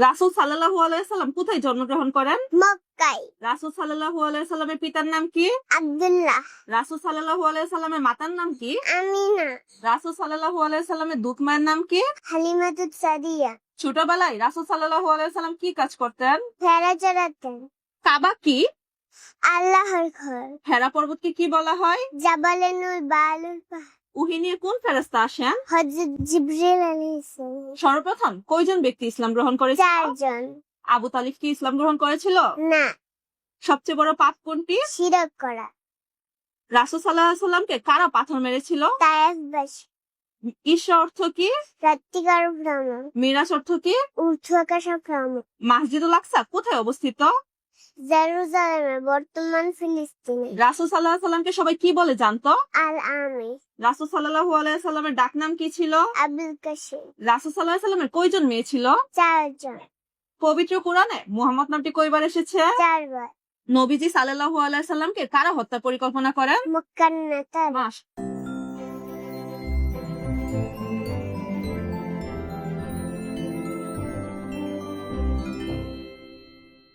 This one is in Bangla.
রাসূল সাল্লাল্লাহু আলাইহি ওয়াসাল্লাম কোথায় জন্মগ্রহণ করেন? মক্কায়। রাসূল সাল্লাল্লাহু আলাইহি ওয়াসাল্লামের পিতার নাম কি? আব্দুল্লাহ। রাসূল সাল্লাল্লাহু আলাইহি ওয়াসাল্লামের মাতার নাম কি? আমিনা। রাসূল সাল্লাল্লাহু আলাইহি ওয়াসাল্লামের দুধ মায়ের নাম কি? হালিমাতুস সাদিয়া। ছোটবেলায় রাসূল সাল্লাল্লাহু আলাইহি ওয়াসাল্লাম কি কাজ করতেন? ভেড়া চড়াতেন। কাবা কি? আল্লাহর ঘর। হেরা পর্বতকে কি বলা হয়? জাবালে নূর বালুর পাহাড়। উহি নিয়ে কোন ফেরেশতা আসেন? হযরত জিবরিল আলাইহিস সালাম। সর্বপ্রথম কয়জন ব্যক্তি ইসলাম গ্রহণ করেছিল? 4 জন। আবু তালিব কি ইসলাম গ্রহণ করেছিল? না, সবচেয়ে বড় পাপ কোনটি? শিরক করা। রাসূল সাল্লাল্লাহু আলাইহি ওয়াসাল্লামকে কারা পাথর মেরেছিল? তায়েফবাসী। ঈশা অর্থ কি? রাত্রিকার ভ্রমণ। মিরাজ অর্থ কি? ঊর্ধ্ব আকাশে ভ্রমণ। মসজিদুল আকসা কোথায় অবস্থিত? জেরুজালেমে, বর্তমান ফিলিস্তিনে। রাসূল সাল্লাল্লাহু আলাইহি ওয়াসাল্লামকে সবাই কি বলে জানতো? আল আমির। রাসূল সাল্লাল্লাহু আলাইহি ওয়াসাল্লামের ডাকনাম কি ছিল? আবুল কাসিম। রাসূল সাল্লাল্লাহু আলাইহি ওয়াসাল্লামের কয়জন মেয়ে ছিল? 4 জন। পবিত্র কোরআনে মুহাম্মদ নামটি কয়বার এসেছে? 4 বার। নবীজি সাল্লাল্লাহু আলাইহি ওয়াসাল্লামকে কারা হত্যার পরিকল্পনা করেন? মক্কার নেতা। মাস